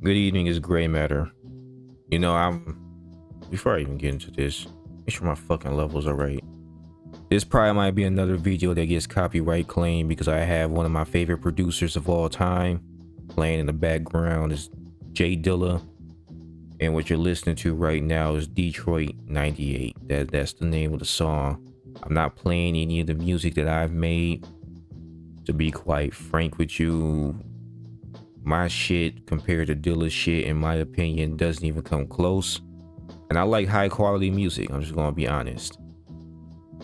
Good evening is gray matter. Before I even get into this, make sure my fucking levels are right. This probably might be another video that gets copyright claimed because I have one of my favorite producers of all time playing in the background is Jay Dilla, and what you're listening to right now is Detroit 98. That's the name of the song. I'm not playing any of the music that I've made. To be quite frank with you, my shit compared to Dilla's shit, in my opinion, doesn't even come close. And I like high quality music, I'm just gonna be honest.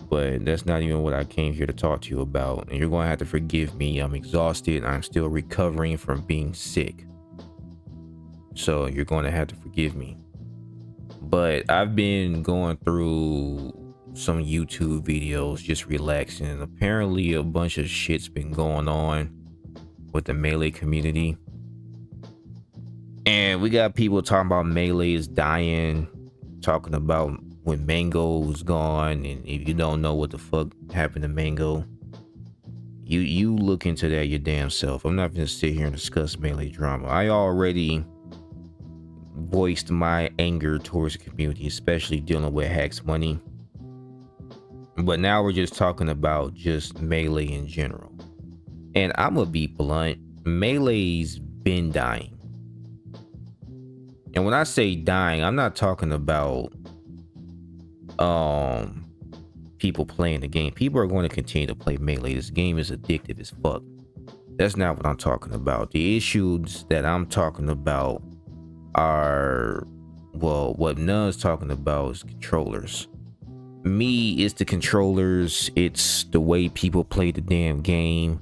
But that's not even what I came here to talk to you about. And you're gonna have to forgive me. I'm exhausted. I'm still recovering from being sick. So you're gonna have to forgive me. But I've been going through some YouTube videos just relaxing. And apparently a bunch of shit's been going on with the Melee community. And we got people talking about Melee is dying, talking about when Mango's gone, and if you don't know what the fuck happened to Mango, you look into that your damn self. I'm not gonna sit here and discuss Melee drama. I already voiced my anger towards the community, especially dealing with Hack's money. But now we're just talking about just Melee in general. And I'm gonna be blunt, Melee's been dying. And when I say dying, I'm not talking about people playing the game. People are going to continue to play Melee. This game is addictive as fuck. That's not what I'm talking about. The issues that I'm talking about are, well, what Nun's talking about is controllers. Me, it's the controllers. It's the way people play the damn game,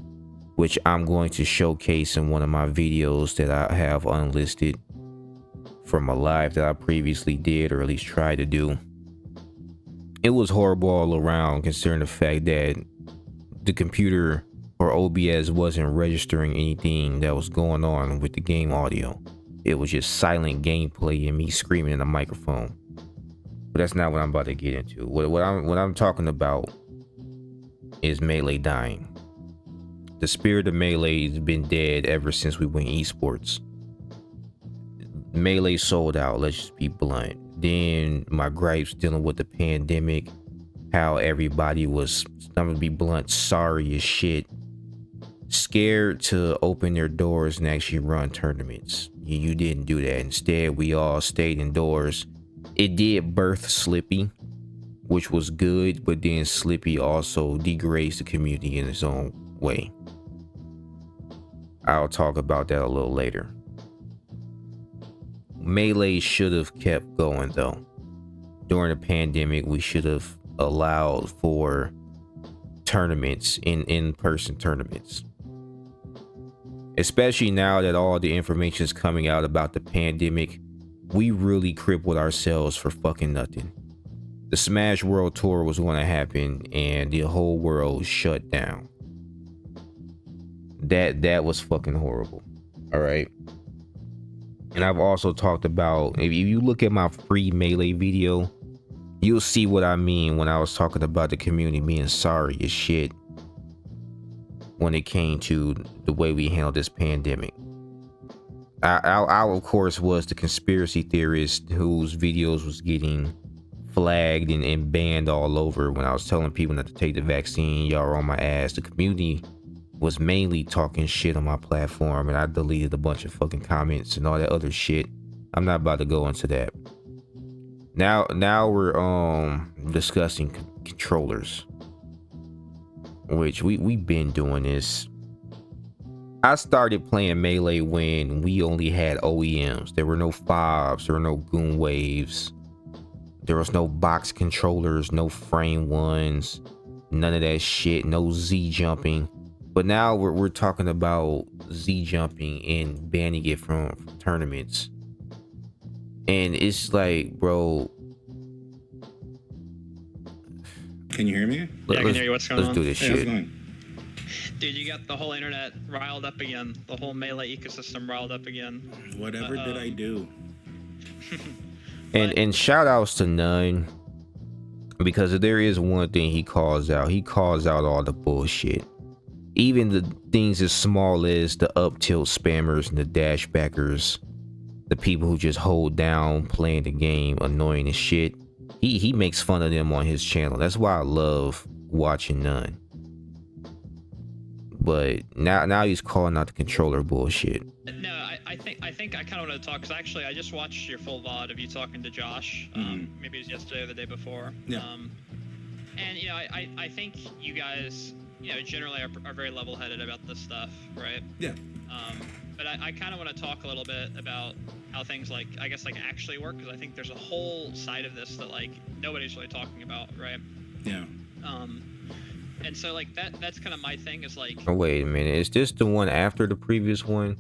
which I'm going to showcase in one of my videos that I have unlisted from a live that I previously did, or at least tried to do. It was horrible all around, considering the fact that the computer or OBS wasn't registering anything that was going on with the game audio. It was just silent gameplay and me screaming in the microphone. But that's not what I'm about to get into. What I'm talking about is Melee dying. The spirit of Melee has been dead ever since we went esports. Melee sold out, let's just be blunt. Then my gripes dealing with the pandemic, how everybody was, I'm gonna be blunt, sorry as shit, scared to open their doors and actually run tournaments. You didn't do that. Instead, we all stayed indoors. It did birth Slippy, which was good, but then Slippy also degrades the community in its own way. I'll talk about that a little later. Melee should have kept going though. During the pandemic, we should have allowed for tournaments, in-person tournaments. Especially now that all the information is coming out about the pandemic, we really crippled ourselves for fucking nothing. The Smash World Tour was going to happen and the whole world shut down. That was fucking horrible. All right. And I've also talked about, if you look at my free Melee video, you'll see what I mean when I was talking about the community being sorry as shit when it came to the way we handled this pandemic. I of course was the conspiracy theorist whose videos was getting flagged and banned all over when I was telling people not to take the vaccine. Y'all are on my ass. The community was mainly talking shit on my platform, and I deleted a bunch of fucking comments and all that other shit. I'm not about to go into that. Now we're discussing controllers, which we've been doing this. I started playing Melee when we only had OEMs. There were no PHOBs, there were no Goon Waves, there was no box controllers, no frame ones, none of that shit, no Z jumping. But now we're talking about Z jumping and banning it from tournaments. And it's like, bro. Can you hear me? Yeah, I can hear you. What's going on? Let's do this shit. Dude, you got the whole internet riled up again. The whole Melee ecosystem riled up again. Whatever did I do? And shout outs to None, because if there is one thing he calls out all the bullshit. Even the things as small as the up tilt spammers and the dash backers the people who just hold down playing the game annoying as shit. He makes fun of them on his channel. That's why I love watching None. But now he's calling out the controller bullshit. No, I think I kind of want to talk because actually I just watched your full VOD of you talking to Josh. Maybe it was yesterday or the day before. Yeah. And you know, I think you guys, you know, generally are very level-headed about this stuff, right? Yeah. But I kind of want to talk a little bit about how things like, I guess, like actually work, because I think there's a whole side of this that like nobody's really talking about, right? Yeah. And so like that's kind of my thing is like. Oh, wait a minute, is this the one after the previous one?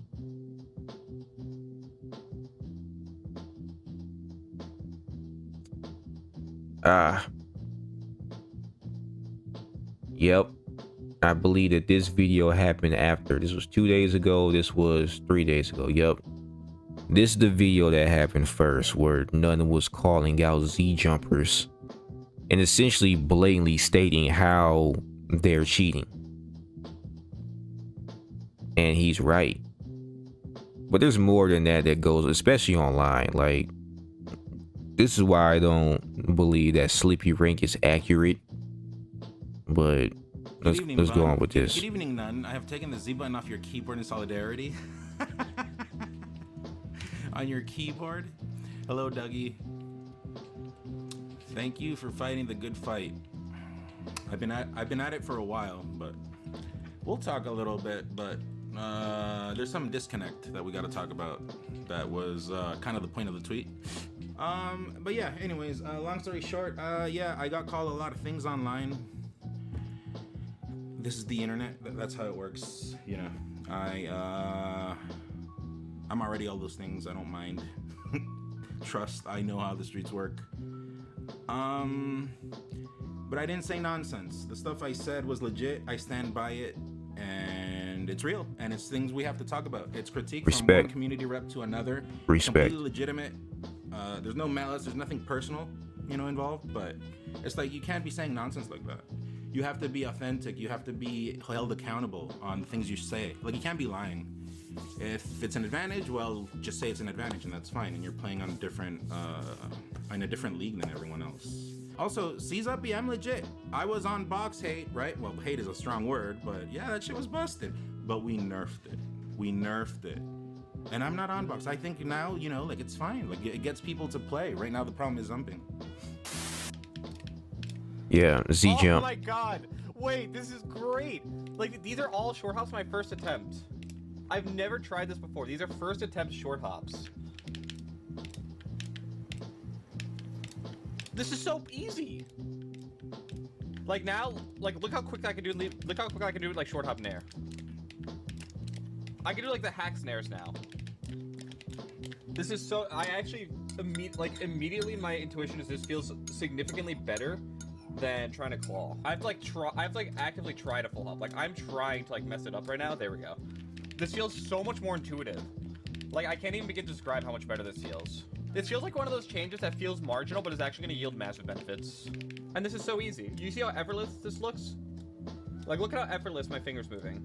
Yep, I believe that this video happened after. This was 2 days ago, this was 3 days ago. Yep, this is the video that happened first, where None was calling out Z jumpers and essentially blatantly stating how they're cheating, and he's right. But there's more than that goes, especially online. Like, this is why I don't believe that Sleepy Rank is accurate. But let's go on with this. Good evening, None. I have taken the Z button off your keyboard in solidarity. On your keyboard. Hello, Dougie. Thank you for fighting the good fight. I've been at it for a while, but we'll talk a little bit. But there's some disconnect that we got to talk about. That was kind of the point of the tweet. But yeah. Anyways, long story short, yeah, I got called a lot of things online. This is the internet. That's how it works. You know, I'm already all those things. I don't mind. Trust. I know how the streets work. But I didn't say nonsense. The stuff I said was legit. I stand by it, and it's real. And it's things we have to talk about. It's critique from one community rep to another. Respect. Completely legitimate. There's no malice. There's nothing personal, you know, involved. But it's like you can't be saying nonsense like that. You have to be authentic. You have to be held accountable on things you say. Like, you can't be lying. If it's an advantage, well, just say it's an advantage, and that's fine. And you're playing on in a different league than everyone else. Also, seize up, I'm legit. I was on box hate, right? Well, hate is a strong word, but yeah, that shit was busted. But we nerfed it. We nerfed it. And I'm not on box. I think now, you know, like, it's fine. Like, it gets people to play. Right now, the problem is zumping. Yeah, Z jump. Oh my god! Wait, this is great! Like, these are all short hops my first attempt. I've never tried this before. These are first attempt short hops. This is so easy! Like, now, like, look how quick I can do, look how quick I can do it, like, short hop nair. I can do, like, the hack snares now. This is so, I actually, immediately my intuition is this feels significantly better than trying to claw. I've actively tried a full hop. Like, I'm trying to, like, mess it up right now. There we go. This feels so much more intuitive. Like, I can't even begin to describe how much better this feels. This feels like one of those changes that feels marginal, but is actually going to yield massive benefits. And this is so easy. You see how effortless this looks? Like, look at how effortless my finger's moving.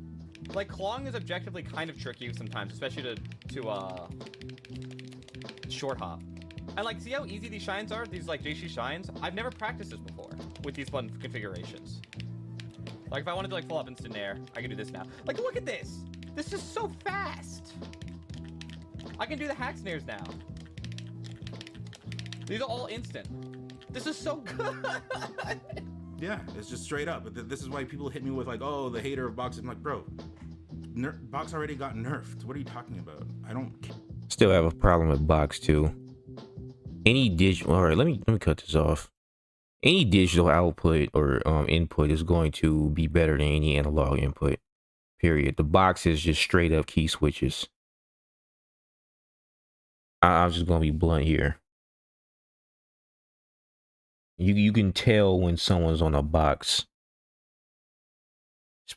Like, clawing is objectively kind of tricky sometimes, especially to short hop. And, like, see how easy these shines are? These, like, JC shines? I've never practiced this before with these button configurations. Like, if I wanted to, like, pull up instant air, I can do this now. Like, look at this! This is so fast! I can do the hack snares now. These are all instant. This is so good! Yeah, it's just straight up. This is why people hit me with, like, oh, the hater of box. I'm like, bro, box already got nerfed. What are you talking about? I don't care. Still have a problem with box too. Any digital, all right, let me cut this off. Any digital output or input is going to be better than any analog input, period. The box is just straight up key switches. I'm just gonna be blunt here. You can tell when someone's on a box.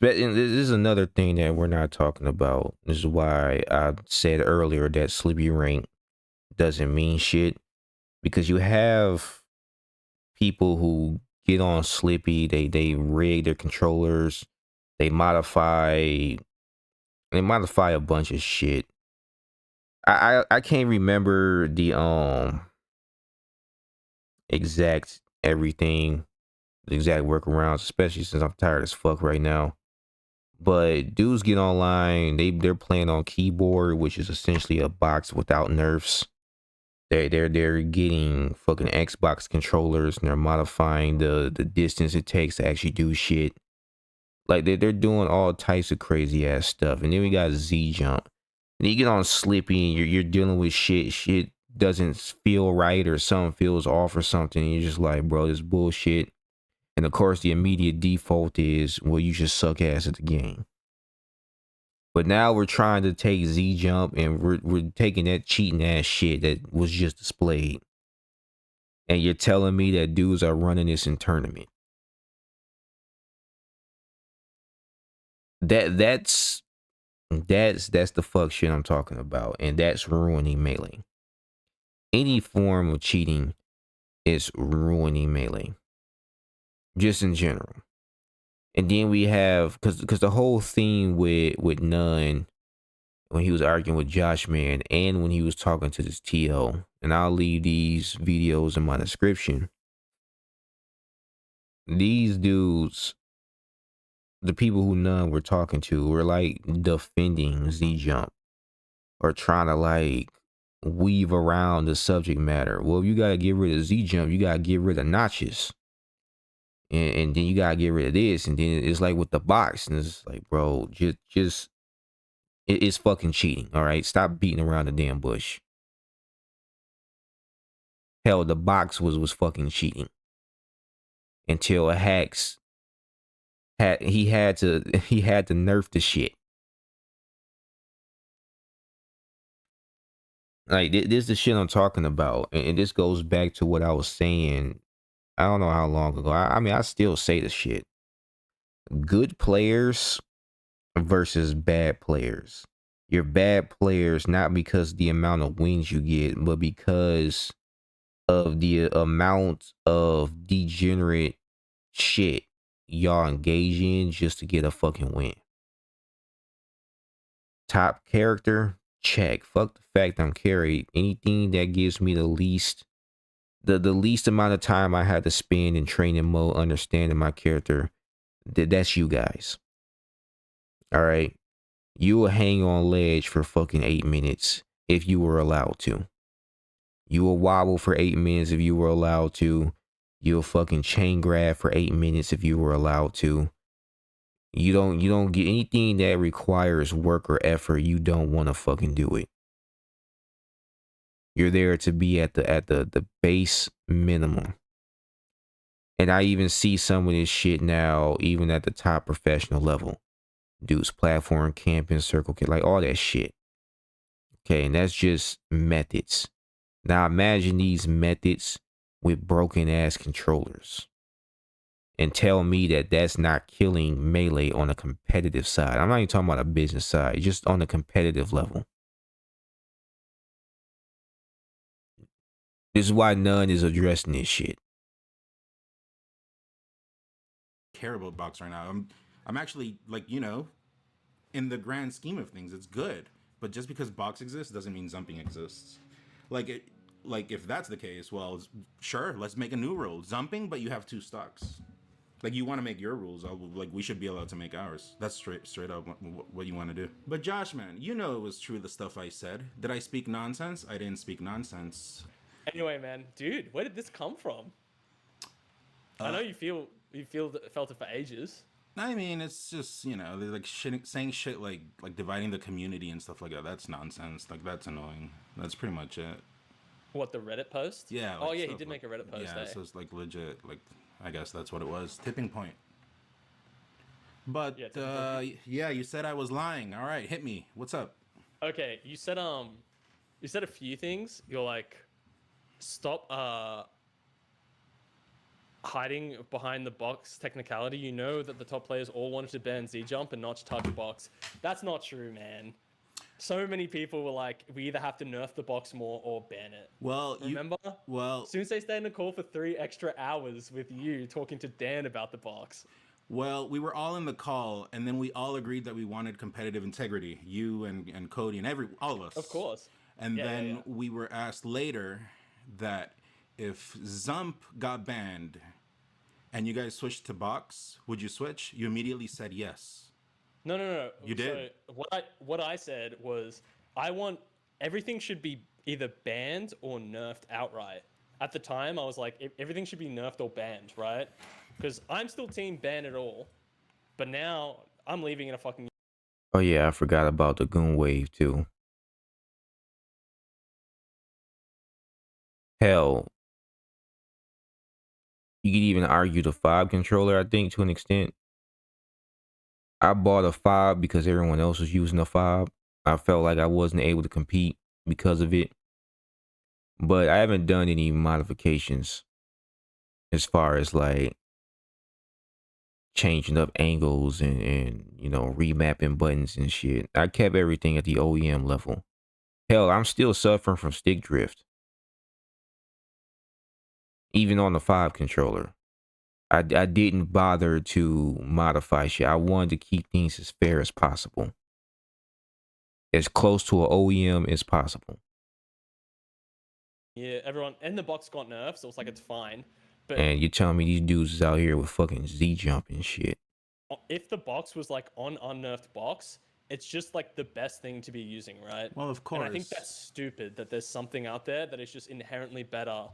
This is another thing that we're not talking about. This is why I said earlier that Sleepy Rank doesn't mean shit. Because you have people who get on Slippy, they rig their controllers, they modify a bunch of shit. I can't remember the exact everything, the exact workarounds, especially since I'm tired as fuck right now. But dudes get online, they're playing on keyboard, which is essentially a box without nerfs. They're getting fucking Xbox controllers and they're modifying the distance it takes to actually do shit. Like they're doing all types of crazy ass stuff. And then we got Z jump. And you get on Slippy and you're dealing with shit doesn't feel right or something feels off or something. And you're just like, bro, this bullshit. And of course the immediate default is, well, you just suck ass at the game. But now we're trying to take Z jump and we're taking that cheating ass shit that was just displayed. And you're telling me that dudes are running this in tournament. That's the fuck shit I'm talking about. And that's ruining Melee. Any form of cheating is ruining Melee. Just in general. And then we have, because the whole theme with None, when he was arguing with Josh Man and when he was talking to this TO, and I'll leave these videos in my description. These dudes, the people who None were talking to, were like defending Z Jump or trying to like weave around the subject matter. Well, you gotta get rid of Z Jump, you gotta get rid of notches. And then you gotta get rid of this, and then it's like with the box, and it's like, bro, just it's fucking cheating. All right, stop beating around the damn bush. Hell, the box was fucking cheating until a hacks he had to nerf the shit. Like this is the shit I'm talking about, and this goes back to what I was saying. I don't know how long ago. I mean, I still say the shit. Good players versus bad players. You're bad players not because the amount of wins you get, but because of the amount of degenerate shit y'all engage in just to get a fucking win. Top character, check. Fuck the fact I'm carried. Anything that gives me the least amount of time I had to spend in training mode, understanding my character, that's you guys. All right. You will hang on ledge for fucking 8 minutes if you were allowed to. You will wobble for 8 minutes if you were allowed to. You'll fucking chain grab for 8 minutes if you were allowed to. You don't get anything that requires work or effort. You don't want to fucking do it. You're there to be at the base minimum. And I even see some of this shit now, even at the top professional level. Dudes platform camping, circle, like all that shit. Okay, and that's just methods. Now imagine these methods with broken ass controllers. And tell me that that's not killing Melee on a competitive side. I'm not even talking about a business side, just on a competitive level. This is why None is addressing this shit. Care about box right now. I'm actually like, in the grand scheme of things, it's good. But just because box exists doesn't mean zumping exists. Like if that's the case, well, sure, let's make a new rule. Zumping, but you have 2 stocks. Like you want to make your rules, like we should be allowed to make ours. That's straight up what you want to do. But Josh, man, you know it was true the stuff I said. Did I speak nonsense? I didn't speak nonsense. Anyway, man, dude, where did this come from? I know you felt it for ages. I mean, it's just they're like saying shit like dividing the community and stuff like that. That's nonsense. Like that's annoying. That's pretty much it. What, the Reddit post? Yeah. Oh yeah, he did make a Reddit post. Yeah, so it's like legit. Like I guess that's what it was. Tipping point. But yeah, you said I was lying. All right, hit me. What's up? Okay, you said a few things. You're like, stop hiding behind the box technicality. You know that the top players all wanted to ban Z jump and not touch box. That's not true, man. So many people were like, we either have to nerf the box more or ban it. Well, remember? Sensei stayed in the call for 3 extra hours with you talking to Dan about the box. Well, we were all in the call, and then we all agreed that we wanted competitive integrity. You and Cody and all of us. Of course. And Yeah, then yeah. we were asked later that if Zump got banned and you guys switched to box, would you switch? You immediately said yes. No, no, no. You So did. what I said was I want everything should be either banned or nerfed outright. At the time, I was like, everything should be nerfed or banned, right? Because I'm still team ban it all, but now I'm leaving in a fucking. Oh yeah, I forgot about the goon wave too. Hell, you could even argue the PHOB controller, I think, to an extent. I bought a PHOB because everyone else was using a PHOB. I felt like I wasn't able to compete because of it. But I haven't done any modifications as far as like changing up angles and you know, remapping buttons and shit. I kept everything at the OEM level. Hell, I'm still suffering from stick drift. Even on the PHOB controller. I didn't bother to modify shit. I wanted to keep things as fair as possible. As close to an OEM as possible. Yeah, everyone and the box got nerfed, so it's like it's fine. But And you're telling me these dudes is out here with fucking Z jump and shit. if the box was like on unnerfed box, it's just like the best thing to be using, right? Well, of And I think course. that's stupid that there's something out there that is just inherently better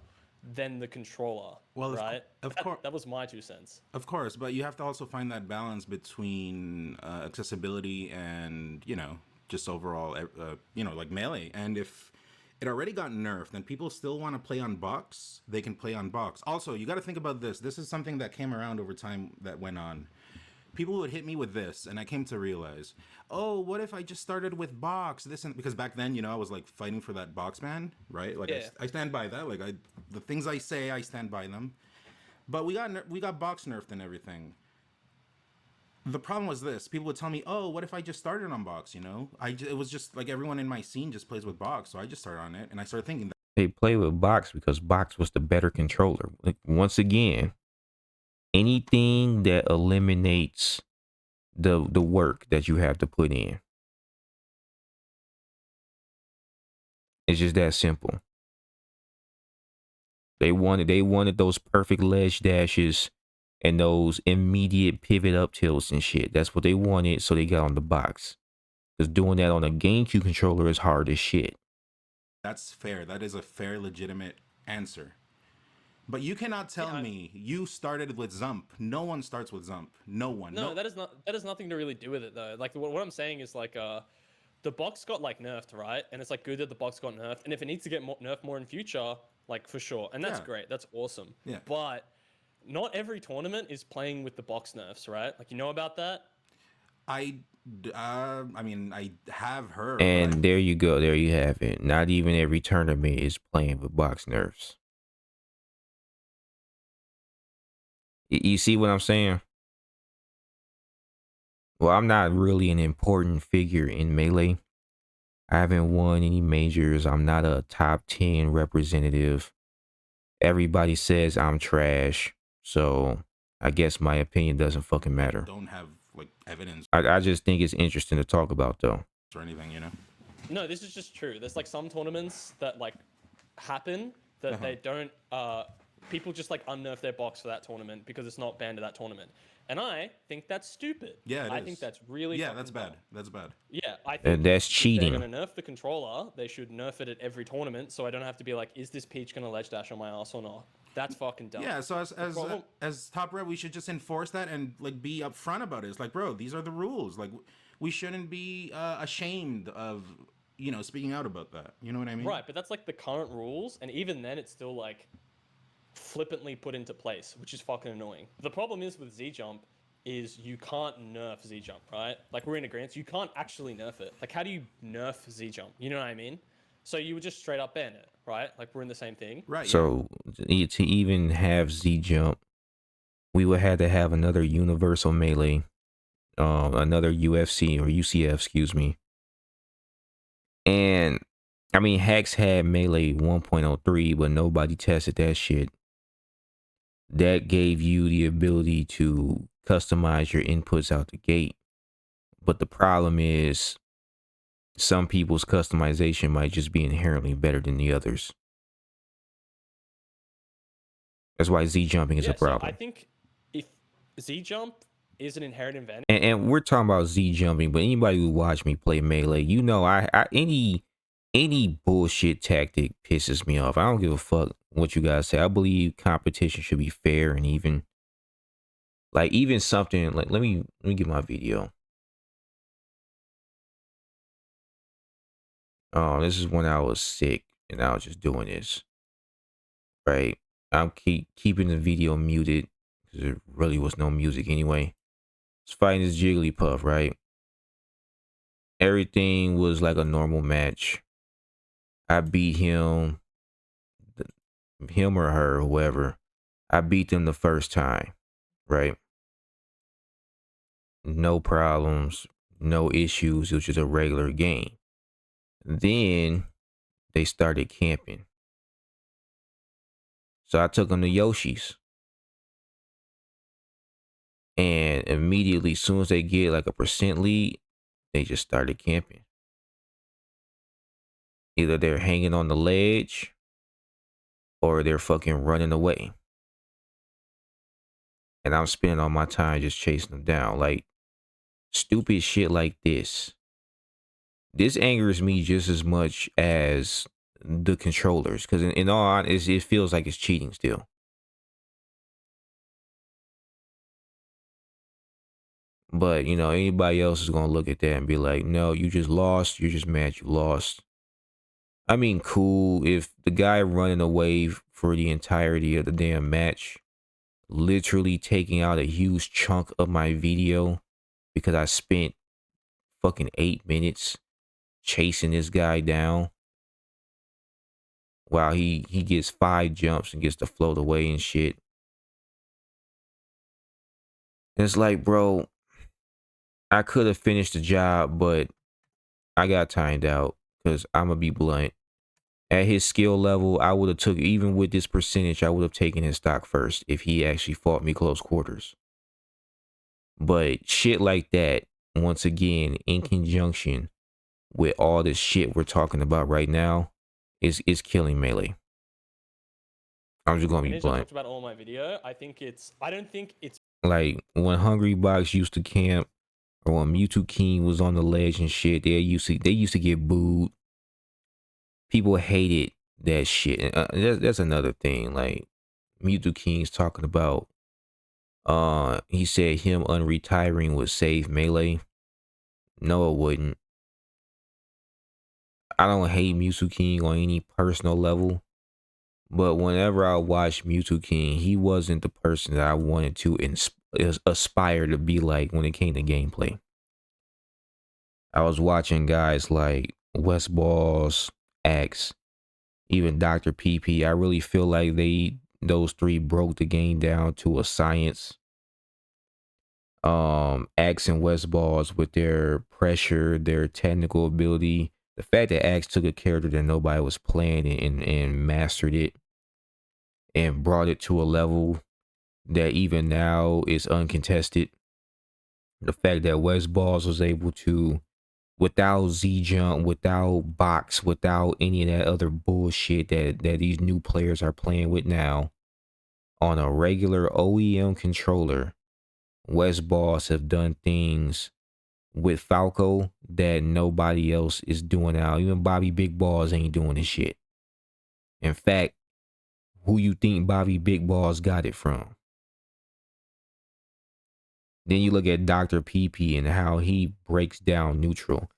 than the controller, Well, right? of course. That was my 2 cents. Of course, but you have to also find that balance between accessibility and, you know, just overall, you know, like melee. And if it already got nerfed and people still want to play on box, they can play on box. Also, you got to think about this. This is something that came around over time that went on. People would hit me with this, and I came to realize, oh, what if I just started with box? This and because back then, you know, I was like fighting for that box ban, right? Like Yeah. I stand by that. Like the things I say, I stand by them. But we got box nerfed and everything. The problem was this: people would tell me, "Oh, what if I just started on box?" You know, it was just like everyone in my scene just plays with box, so I just started on it, and I started thinking that. They play with box because box was the better controller. Like, once again, anything that eliminates the work that you have to put in. It's just that simple. They wanted those perfect ledge dashes and those immediate pivot up tilts and shit. That's what they wanted, so they got on the box. Because doing that on a GameCube controller is hard as shit. That's fair. That is a fair, legitimate answer. But you cannot tell me you started with Zump. No one starts with Zump. No one. No, that has nothing to really do with it though. Like what I'm saying is like the box got like nerfed, right? And it's like good that the box got nerfed. And if it needs to get nerfed more in future, like for sure. And that's great. That's awesome. Yeah. But not every tournament is playing with the box nerfs, right? Like you know about that? I mean, I have heard. And there you go. There you have it. Not even every tournament is playing with box nerfs. You see what I'm saying? Well, I'm not really an important figure in Melee. I haven't won any majors. I'm not a top 10 representative. Everybody says I'm trash. So I guess my opinion doesn't fucking matter. Don't have like evidence I just think it's interesting to talk about though. or anything, you know? No, this is just true. There's like some tournaments that like happen that they don't people just like unnerf their box for that tournament because it's not banned at that tournament. And I think that's stupid. Yeah, I think that's really that's fucking bad. dumb. That's bad. Yeah, I think That's if cheating. they're gonna nerf the controller, they should nerf it at every tournament, so I don't have to be like, is this Peach gonna ledge dash on my ass or not? That's fucking dumb. Yeah, so problem- as top rep, we should just enforce that and like be upfront about it. It's like, bro, these are the rules. Like, we shouldn't be ashamed of, you know, speaking out about that. You know what I mean? Right, but that's like the current rules, and even then, it's still like flippantly put into place, which is fucking annoying. The problem is with Z Jump is you can't nerf Z Jump, right? Like we're in agreement, you can't actually nerf it. Like how do you nerf Z Jump? You know what I mean? So you would just straight up ban it, right? Like we're in the same thing. Right. So to even have Z jump, we would have to have another universal melee, another UFC or UCF, excuse me. And I mean, Hacks had melee 1.03, but nobody tested that shit. That gave you the ability to customize your inputs out the gate. But the problem is some people's customization might just be inherently better than the others. That's why Z jumping is a So I problem. think if Z jump is an inherent advantage. And we're talking about Z jumping, but anybody who watched me play Melee, you know, I any bullshit tactic pisses me off. I don't give a fuck what you guys say. I believe competition should be fair and even. Like even something like let me get my video. Oh, this is when I was sick and I was just doing this. Right. I'm keeping the video muted because there really was no music anyway. It's fighting this Jigglypuff, right? Everything was like a normal match. I beat him or her, whoever. I beat them the first time, right? No problems, no issues. It was just a regular game. Then they started camping. So I took them to Yoshi's. And immediately, as soon as they get like a percent lead, they just started camping. Either they're hanging on the ledge or they're fucking running away. And I'm spending all my time just chasing them down. Like, stupid shit like this. This angers me just as much as the controllers. Because in all honesty, it feels like it's cheating still. But, you know, anybody else is going to look at that and be like, no, you just lost. You're just mad you lost. I mean, cool. If the guy running away for the entirety of the damn match, literally taking out a huge chunk of my video because I spent fucking 8 minutes chasing this guy down while he gets 5 jumps and gets to float away and shit. And it's like, bro, I could have finished the job, but I got timed out because I'm gonna be blunt. At his skill level, I would have took, even with this percentage, I would have taken his stock first if he actually fought me close quarters. But shit like that, once again, in conjunction with all this shit we're talking about right now, is killing Melee. I'm just gonna be I blunt. talked about all my video. I don't think it's Like when Hungry Box used to camp, or when Mewtwo King was on the ledge and shit, they used to get booed. People hated that shit. That's another thing. Like Mewtwo King's talking about. He said him unretiring would save Melee. No, it wouldn't. I don't hate Mewtwo King on any personal level, but whenever I watched Mewtwo King, he wasn't the person that I wanted to aspire to be like when it came to gameplay. I was watching guys like West Balls, Axe, even Dr. PP. I really feel like those three broke the game down to a science. Axe and West Balls with their pressure, their technical ability, the fact that Axe took a character that nobody was playing and mastered it and brought it to a level that even now is uncontested. The fact that West Balls was able to, without Z jump, without box, without any of that other bullshit that these new players are playing with now, on a regular OEM controller, West Balls have done things with Falco that nobody else is doing now. Even Bobby Big Balls ain't doing this shit. In fact, who you think Bobby Big Balls got it from? Then you look at Dr. PP and how he breaks down neutral.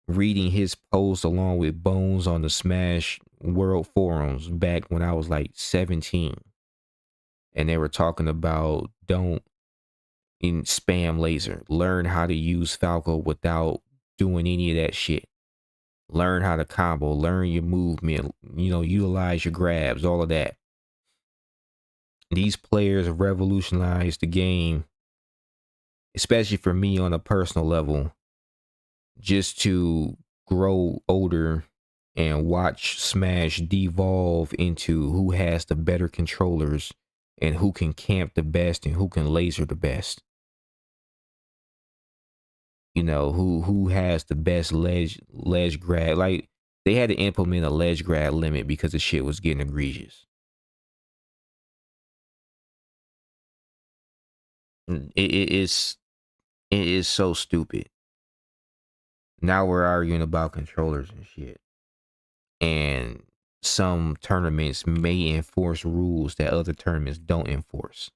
Reading his posts along with Bones on the Smash World forums back when I was like 17. And they were talking about don't spam laser. Learn how to use Falco without doing any of that shit. Learn how to combo. Learn your movement. You know, utilize your grabs. All of that. These players have revolutionized the game, especially for me on a personal level, just to grow older and watch Smash devolve into who has the better controllers and who can camp the best and who can laser the best. you know, who has the best ledge grab. Like they had to implement a ledge grab limit because the shit was getting egregious. It is so stupid. Now we're arguing about controllers and shit. And some tournaments may enforce rules that other tournaments don't enforce.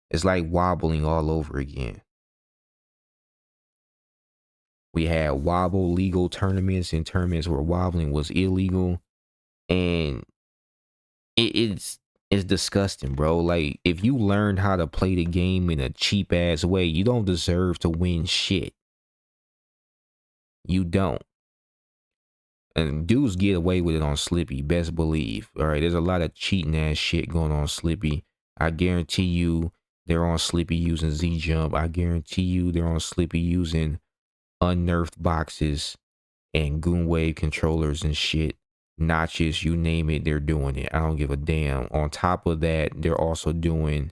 It's like wobbling all over again. We had wobble legal tournaments and tournaments where wobbling was illegal. And it's disgusting, bro. Like, if you learned how to play the game in a cheap ass way, you don't deserve to win shit. You don't. And dudes get away with it on Slippy, best believe. All right, there's a lot of cheating ass shit going on Slippy. I guarantee you they're on Slippy using Z Jump. I guarantee you they're on Slippy using unnerfed boxes and Goon Wave controllers and shit. Notches, you name it, they're doing it. I don't give a damn. On top of that, they're also doing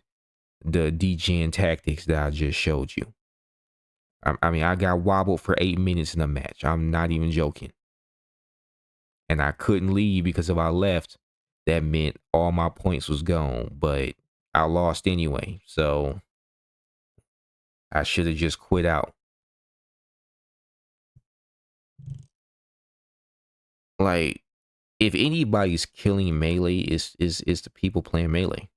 the DGen tactics that I just showed you. I mean, I got wobbled for 8 minutes in a match. I'm not even joking. And I couldn't leave because if I left, that meant all my points was gone. But I lost anyway, so I should have just quit out. Like, if anybody's killing Melee, is the people playing Melee.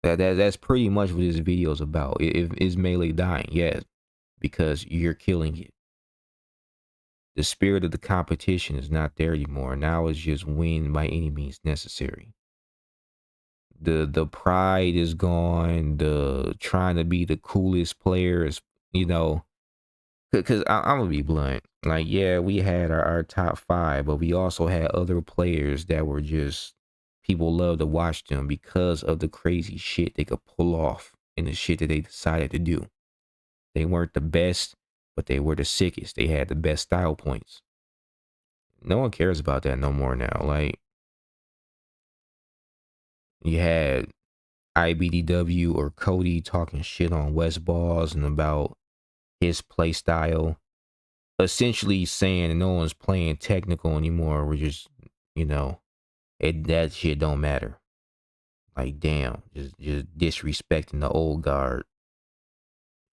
That's pretty much what this video is about. If is Melee dying? Yes, because you're killing it. The spirit of the competition is not there anymore. Now it's just win by any means necessary. The pride is gone. The trying to be the coolest player is, you know, because I'm gonna be blunt. Like, yeah, we had our top 5, but we also had other players that were just, people love to watch them because of the crazy shit they could pull off and the shit that they decided to do. They weren't the best, but they were the sickest. They had the best style points. No one cares about that no more now. Like, you had IBDW or Cody talking shit on West Balls and about his play style, essentially saying no one's playing technical anymore. We're just, you know, that shit don't matter. Like, damn, just disrespecting the old guard,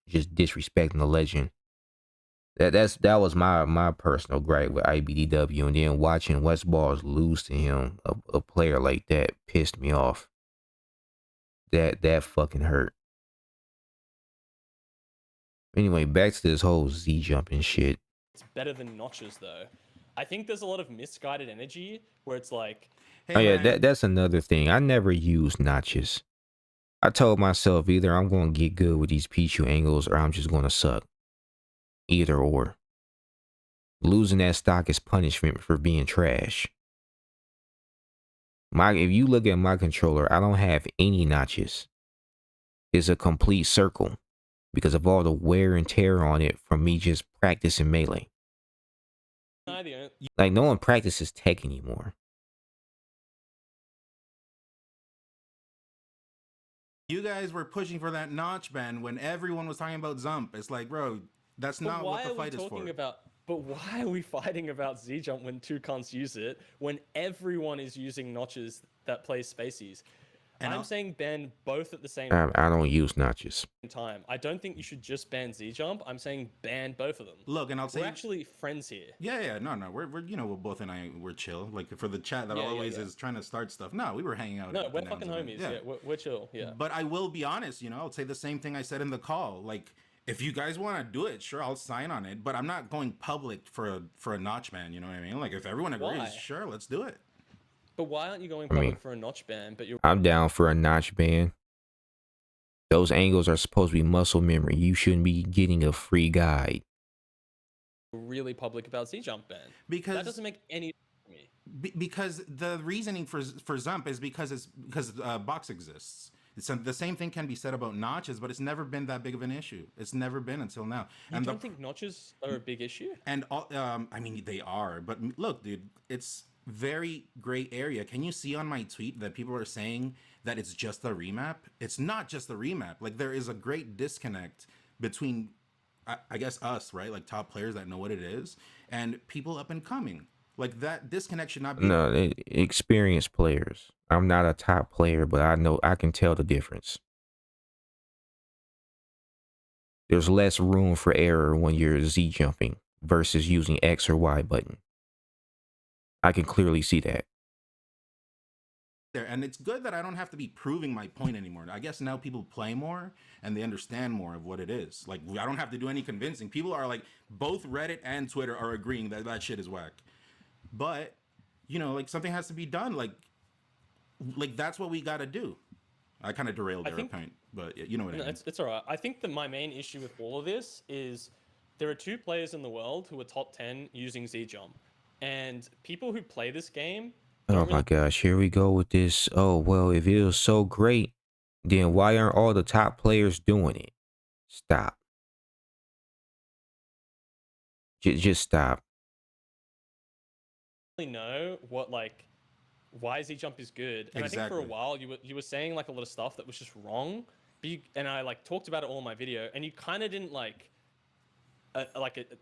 just disrespecting the legend. That was my personal gripe with IBDW, and then watching West Balls lose to him, a player like that, pissed me off. That fucking hurt. Anyway, back to this whole Z jumping shit. It's better than notches though. I think there's a lot of misguided energy where it's like, Hey, Oh yeah, man. that's another thing. I never use notches. I told myself either I'm going to get good with these Pichu angles or I'm just going to suck. Either or. Losing that stock is punishment for being trash. If you look at my controller, I don't have any notches. It's a complete circle because of all the wear and tear on it from me just practicing Melee. Like, no one practices tech anymore. You guys were pushing for that notch ban when everyone was talking about Zump. It's like, bro, that's not what the fight is for. But why are we fighting about Z jump when two can't use it when everyone is using notches that play spacies? And I'm saying ban both at the same I don't use notches. time. I don't think you should just ban Z jump. I'm saying ban both of them. Look, and I'll say we're actually friends here. Yeah, no, we're you know, we're both and I we're chill. Like for the chat that always is trying to start stuff. No, we were hanging out. No, we're fucking homies. Yeah, we're chill. Yeah. But I will be honest, you know, I'll say the same thing I said in the call. Like, if you guys want to do it, sure, I'll sign on it. But I'm not going public for a notch ban. You know what I mean? Like, if everyone agrees, sure, let's do it. But why aren't you going public for a notch ban? But I'm down for a notch ban. Those angles are supposed to be muscle memory. You shouldn't be getting a free guide. Really public about Z jump ban because that doesn't make any sense to me. Because the reasoning for Zump is because box exists. The same thing can be said about notches, but it's never been that big of an issue. It's never been until now. You don't think notches are a big issue? And I mean, they are. But look, dude, it's very gray area. Can you see on my tweet that people are saying that it's just a remap? It's not just a remap. Like, there is a great disconnect between I guess us, right? Like top players that know what it is, and people up and coming. Like that disconnect should not be. No, experienced players. I'm not a top player, but I can tell the difference. There's less room for error when you're Z jumping versus using X or Y button. I can clearly see that. There, and it's good that I don't have to be proving my point anymore. I guess now people play more and they understand more of what it is. Like I don't have to do any convincing. People are like, both Reddit and Twitter are agreeing that that shit is whack. But you know, like something has to be done. Like that's what we got to do. I kind of derailed there a point, but you know what I mean. It's all right. I think that my main issue with all of this is there are 2 players in the world who are top 10 using Z jump, and people who play this game. Oh my gosh, here we go with this. Oh, well, if it was so great, then why aren't all the top players doing it? Stop. Just stop. Know what why Z jump is good, and I think for a while you were saying like a lot of stuff that was just wrong, but and I like talked about it all in my video, and you kind of didn't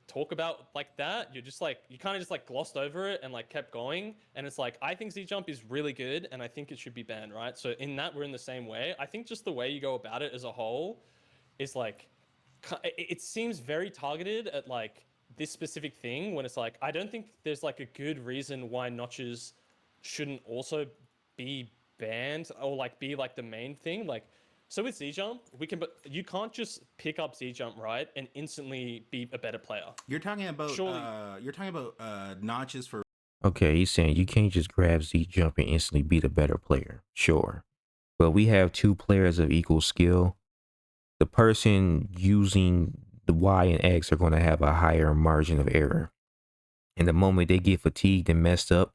talk about like that. You're just like you kind of just like glossed over it and like kept going, and it's like I think Z jump is really good and I think it should be banned, right? So in that we're in the same way. I think just the way you go about it as a whole is like it seems very targeted at like this specific thing when it's like I don't think there's like a good reason why notches shouldn't also be banned or like be like the main thing. Like so with Z jump, but you can't just pick up Z jump, right, and instantly be a better player. You're talking about notches for. Okay, he's saying you can't just grab Z jump and instantly be the better player. Sure, but we have 2 players of equal skill. The person using the Y and X are going to have a higher margin of error. And the moment they get fatigued and messed up,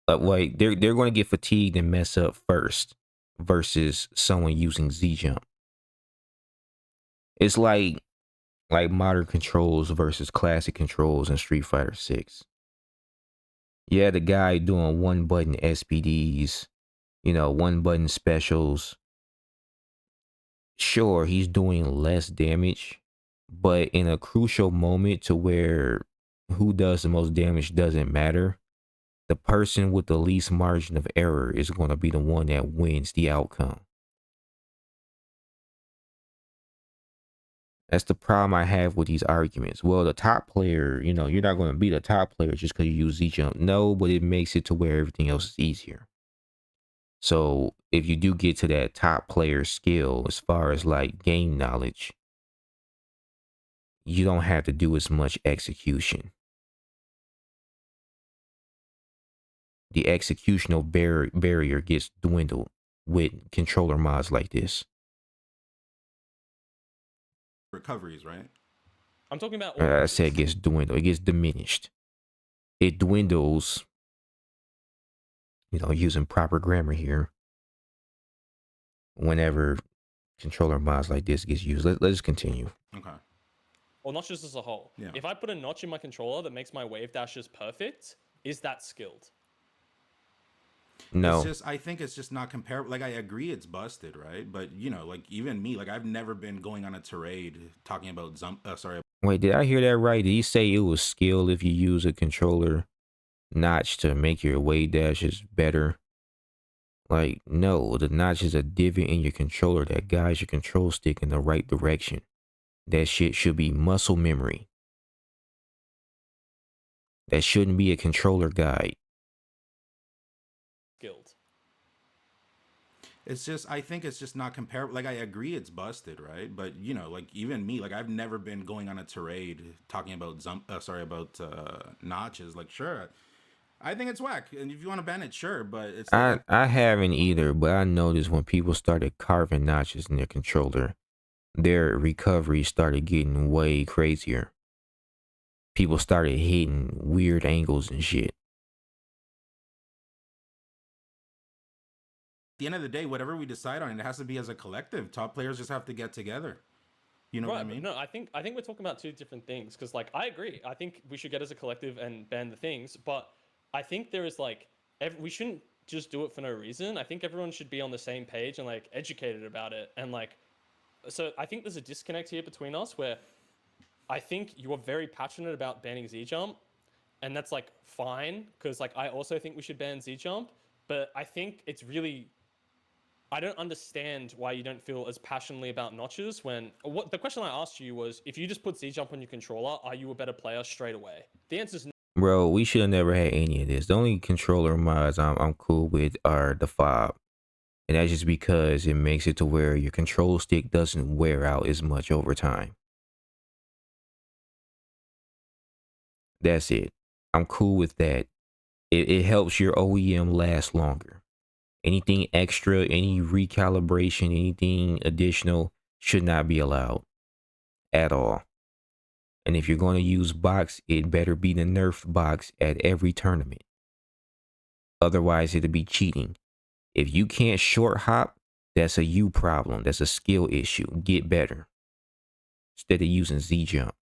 they're going to get fatigued and mess up first versus someone using Z jump. It's like modern controls versus classic controls in Street Fighter 6. Yeah, the guy doing 1-button SPDs, 1-button specials. Sure, he's doing less damage, but in a crucial moment to where who does the most damage doesn't matter, the person with the least margin of error is going to be the one that wins the outcome. That's the problem I have with these arguments. Well, the top player, you're not going to be the top player just because you use Z-Jump. No, but it makes it to where everything else is easier. So if you do get to that top player skill, as far as like game knowledge, you don't have to do as much execution. The executional barrier gets dwindled with controller mods like this. Recoveries, right? I'm talking about. I said it gets dwindled. It gets diminished. It dwindles. Using proper grammar here. Whenever controller mods like this gets used, let's continue. Okay. Or notches as a whole. Yeah. If I put a notch in my controller that makes my wave dashes perfect, is that skilled? No. I think it's just not comparable. Like I agree it's busted, right? But like even me, like I've never been going on a tirade talking about Wait, did I hear that right? Did he say it was skill if you use a controller notch to make your wave dashes better? Like, no, the notch is a divot in your controller that guides your control stick in the right direction. That shit should be muscle memory. That shouldn't be a controller guide. Skilled. I think it's just not comparable. Like I agree it's busted, right? But like even me, like I've never been going on a tirade talking about notches. Like sure, I think it's whack, and if you want to ban it, sure. But it's I haven't either, but I noticed when people started carving notches in their controller, their recovery started getting way crazier. People started hitting weird angles and shit. At the end of the day, whatever we decide on, it has to be as a collective. Top players just have to get together. You know what I mean? No, I think we're talking about 2 different things. Because like I agree, I think we should get as a collective and ban the things. But I think there is like we shouldn't just do it for no reason. I think everyone should be on the same page and like educated about it. And like, so I think there's a disconnect here between us where I think you are very passionate about banning Z jump, and that's like fine because like I also think we should ban Z jump, but I think it's really I don't understand why you don't feel as passionately about notches when what the question I asked you was if you just put Z jump on your controller, are you a better player straight away? The answer is no. Bro, we should have never had any of this. The only controller mods I'm cool with are the PHOB. And that's just because it makes it to where your control stick doesn't wear out as much over time. That's it. I'm cool with that. It helps your OEM last longer. Anything extra, any recalibration, anything additional should not be allowed at all. And if you're going to use box, it better be the nerfed box at every tournament. Otherwise, it'll be cheating. If you can't short hop, that's a you problem. That's a skill issue. Get better. Instead of using Z jump.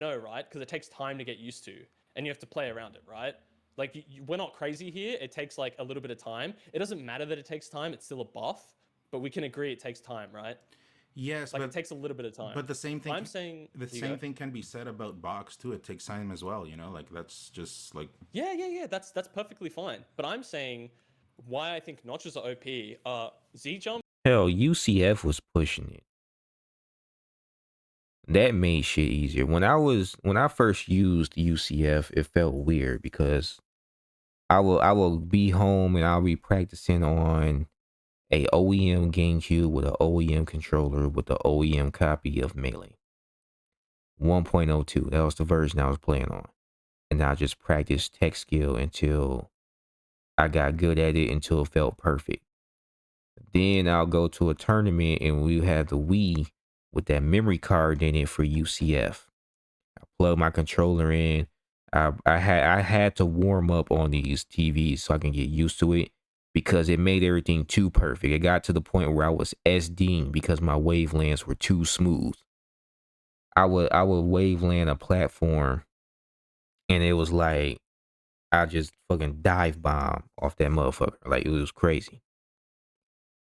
No, right? Because it takes time to get used to, and you have to play around it, right? Like we're not crazy here. It takes like a little bit of time. It doesn't matter that it takes time. It's still a buff, but we can agree it takes time, right? Yes, Like but it takes a little bit of time. But the same thing. I'm saying the same thing can be said about box too. It takes time as well. You know, like that's just like. Yeah. That's perfectly fine. But I'm saying why I think notches are OP. Z jump. Hell, UCF was pushing it. That made shit easier. When I first used UCF, it felt weird because I will be home and I'll be practicing on a OEM GameCube with an OEM controller with the OEM copy of Melee 1.02. That was the version I was playing on. And I just practiced tech skill until I got good at it until it felt perfect. Then I'll go to a tournament and we have the Wii with that memory card in it for UCF. I plug my controller in. I had to warm up on these TVs so I can get used to it because it made everything too perfect. It got to the point where I was SDing because my wavelengths were too smooth. I would waveland a platform and it was like I just fucking dive bomb off that motherfucker. Like it was crazy.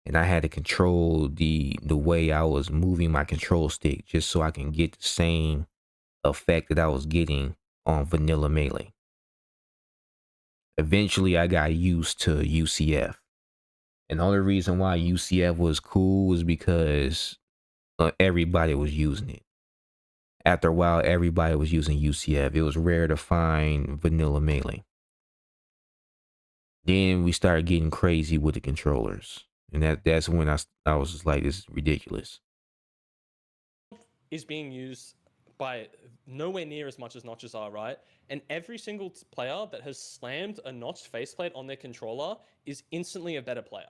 And I had to control the way I was moving my control stick just so I can get the same effect that I was getting on vanilla Melee. Eventually I got used to UCF. And the only reason why UCF was cool was because everybody was using it. After a while, everybody was using UCF. It was rare to find vanilla Melee. Then we started getting crazy with the controllers. And that's when I was just like, this is ridiculous. Is being used by nowhere near as much as notches are, right? And every single player that has slammed a notched faceplate on their controller is instantly a better player.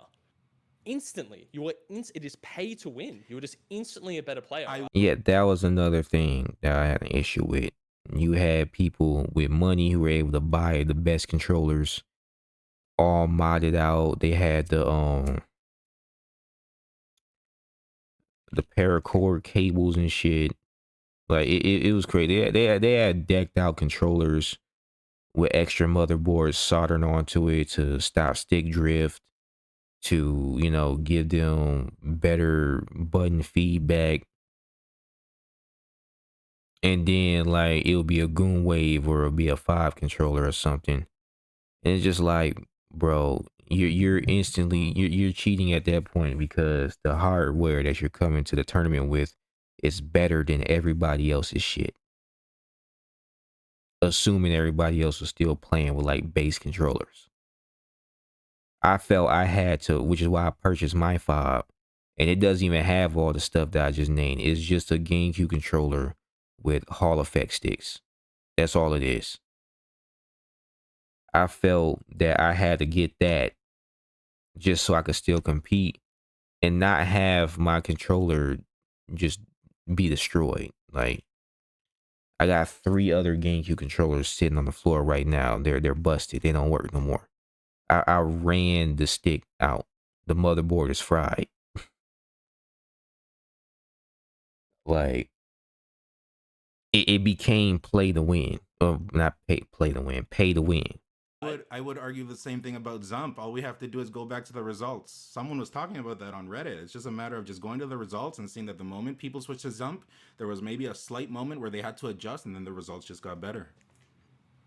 Instantly. It is pay to win. You are just instantly a better player. Yeah, that was another thing that I had an issue with. You had people with money who were able to buy the best controllers, all modded out. They had the paracord cables and shit. Like it was crazy. They had decked out controllers with extra motherboards soldered onto it to stop stick drift, to, you know, give them better button feedback. And then like it'll be a Goon Wave or it'll be a 5 controller or something. And it's just like, bro, you're instantly you're cheating at that point because the hardware that you're coming to the tournament with is better than everybody else's shit. Assuming everybody else was still playing with like base controllers. I felt I had to, which is why I purchased my PHOB. And it doesn't even have all the stuff that I just named. It's just a GameCube controller with Hall effect sticks. That's all it is. I felt that I had to get that just so I could still compete and not have my controller just be destroyed. Like, I got 3 other GameCube controllers sitting on the floor right now. They're busted. They don't work no more. I ran the stick out. The motherboard is fried. Like, it became play to win. Not play to win, pay to win. I would argue the same thing about Zump. All we have to do is go back to the results. Someone was talking about that on Reddit. It's just a matter of just going to the results and seeing that the moment people switched to Zump, there was maybe a slight moment where they had to adjust, and then the results just got better.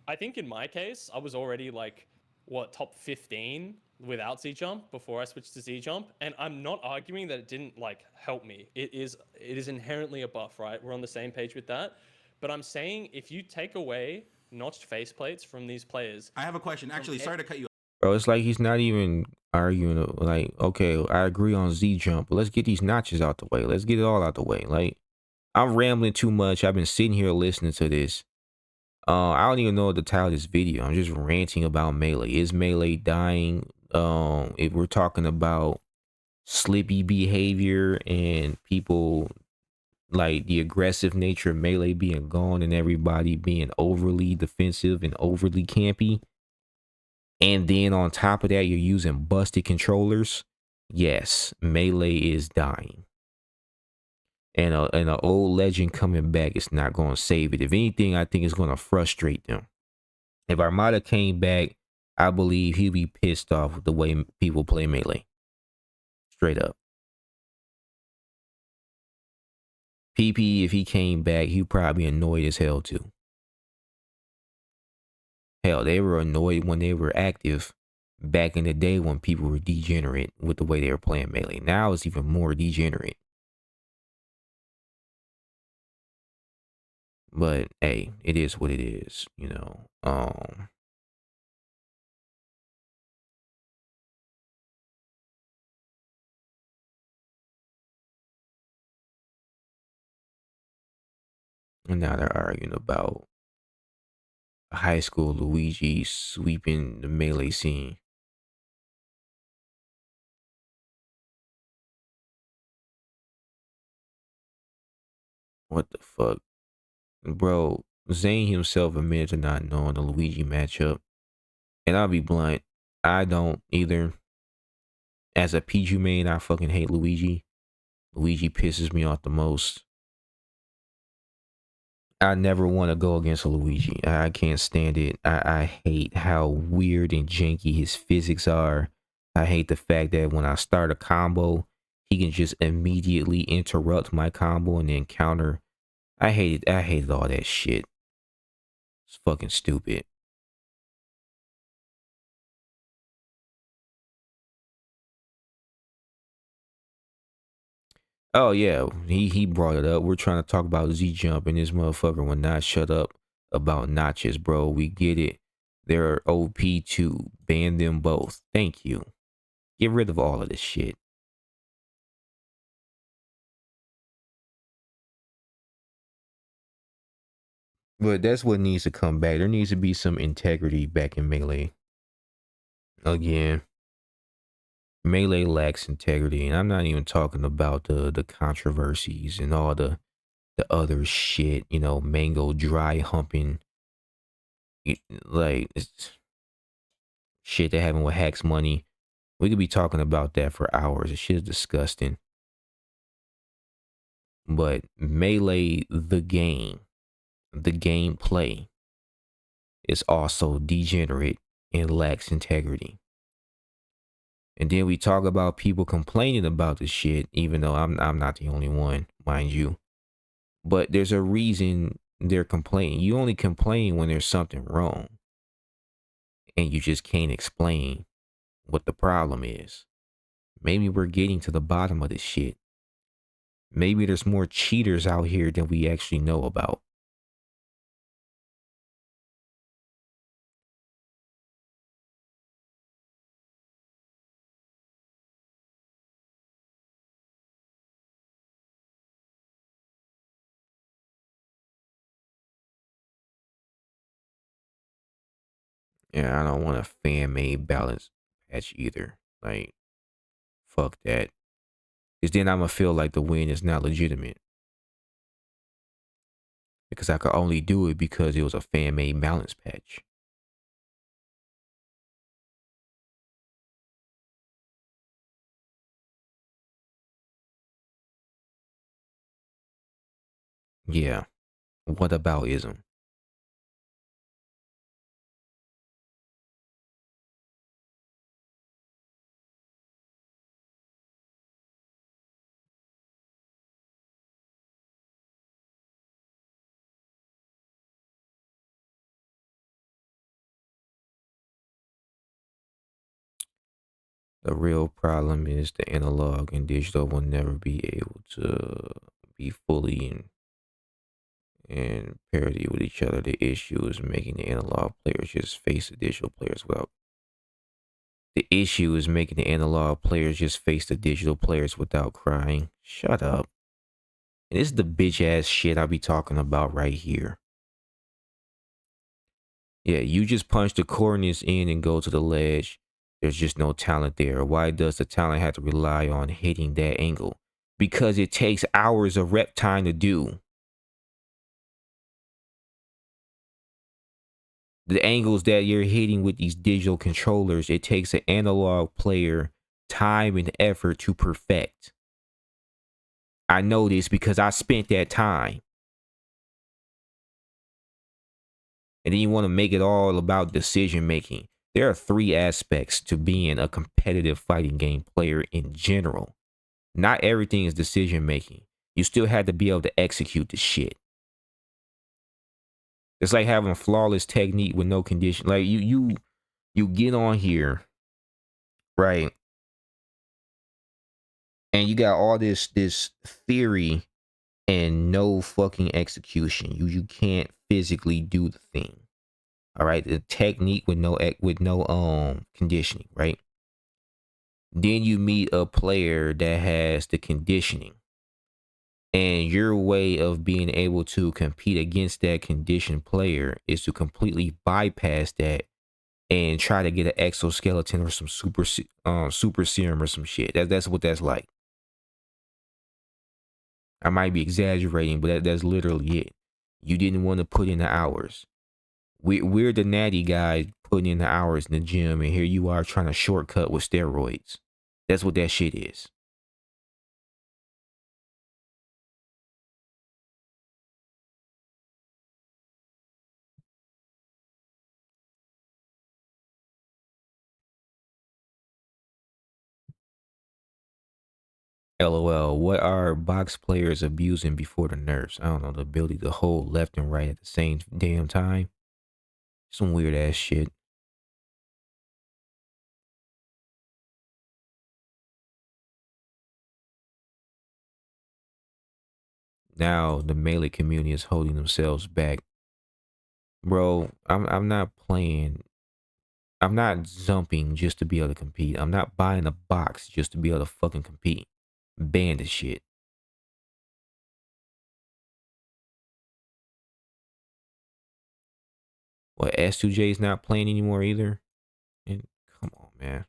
I think in my case, I was already like, what, top 15 without Z jump before I switched to Z jump, and I'm not arguing that it didn't like help me. It is inherently a buff, right? We're on the same page with that. But I'm saying if you take away notched faceplates from these players, I have a question. Actually, sorry to cut you Bro, it's like he's not even arguing. Like, okay, I agree on Z jump, but let's get these notches out the way. Let's get it all out the way. Like, I'm rambling too much. I've been sitting here listening to this. I don't even know what to title this video. I'm just ranting about Melee. Is Melee dying? If we're talking about slippy behavior and people like the aggressive nature of Melee being gone and everybody being overly defensive and overly campy, and then on top of that you're using busted controllers, yes, Melee is dying. And an old legend coming back is not going to save it. If anything, I think it's going to frustrate them. If Armada came back, I believe he'd be pissed off with the way people play Melee. Straight up. PP, if he came back, he'd probably be annoyed as hell too. Hell, they were annoyed when they were active back in the day when people were degenerate with the way they were playing Melee. Now it's even more degenerate. But hey, it is what it is, you know. And now they're arguing about high school Luigi sweeping the Melee scene. What the fuck? Bro, Zane himself admitted to not knowing the Luigi matchup. And I'll be blunt, I don't either. As a Pichu main, I fucking hate Luigi. Luigi pisses me off the most. I never want to go against a Luigi. I can't stand it. I hate how weird and janky his physics are. I hate the fact that when I start a combo, he can just immediately interrupt my combo and then counter. I hated all that shit. It's fucking stupid. Oh yeah, he brought it up. We're trying to talk about Z jump, and this motherfucker will not shut up about notches, bro. We get it. They're OP too. Ban them both. Thank you. Get rid of all of this shit. But that's what needs to come back. There needs to be some integrity back in Melee. Again, Melee lacks integrity, and I'm not even talking about the controversies and all the other shit. You know, Mango dry humping. Like it's shit that happened with Hacks Money. We could be talking about that for hours. This shit is disgusting. But Melee, the gameplay, is also degenerate and lacks integrity. And then we talk about people complaining about this shit, even though I'm not the only one, mind you. But there's a reason they're complaining. You only complain when there's something wrong. And you just can't explain what the problem is. Maybe we're getting to the bottom of this shit. Maybe there's more cheaters out here than we actually know about. Yeah, I don't want a fan-made balance patch either. Like, fuck that. Because then I'm going to feel like the win is not legitimate. Because I could only do it because it was a fan-made balance patch. Yeah. What about ism? The real problem is the analog and digital will never be able to be fully in parity with each other. The issue is making the analog players just face the digital players. Well, the issue is making the analog players just face the digital players without crying. Shut up. And this is the bitch ass shit I be talking about right here. Yeah, you just punch the coordinates in and go to the ledge. There's just no talent there. Why does the talent have to rely on hitting that angle? Because it takes hours of rep time to do. The angles that you're hitting with these digital controllers, it takes an analog player time and effort to perfect. I know this because I spent that time. And then you want to make it all about decision making. There are 3 aspects to being a competitive fighting game player in general. Not everything is decision making. You still have to be able to execute the shit. It's like having a flawless technique with no condition. Like you get on here, right? And you got all this theory and no fucking execution. You can't physically do the thing. All right, the technique with no conditioning, right? Then you meet a player that has the conditioning, and your way of being able to compete against that conditioned player is to completely bypass that and try to get an exoskeleton or some super serum or some shit. That's what that's like. I might be exaggerating, but that's literally it. You didn't want to put in the hours. We're the natty guys putting in the hours in the gym, and here you are trying to shortcut with steroids. That's what that shit is. LOL. What are box players abusing before the nerfs? I don't know. The ability to hold left and right at the same damn time. Some weird ass shit. Now the melee community is holding themselves back. Bro, I'm not playing. I'm not zumping just to be able to compete. I'm not buying a box just to be able to fucking compete. Ban this shit. What, S2J's not playing anymore either? And come on, man.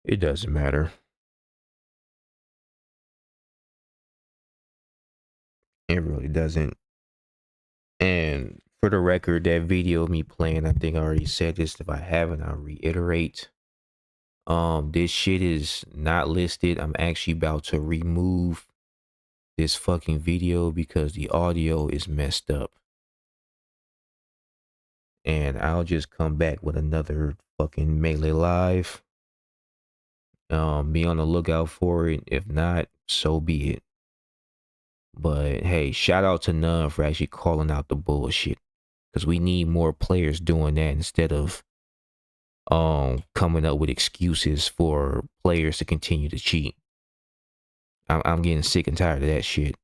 It doesn't matter. It really doesn't. And for the record, that video of me playing, I think I already said this. If I haven't, I'll reiterate. This shit is not listed. I'm actually about to remove this fucking video because the audio is messed up. And I'll just come back with another fucking Melee Live. Be on the lookout for it. If not, so be it. But hey, shout out to None for actually calling out the bullshit. Because we need more players doing that instead of coming up with excuses for players to continue to cheat. I'm getting sick and tired of that shit.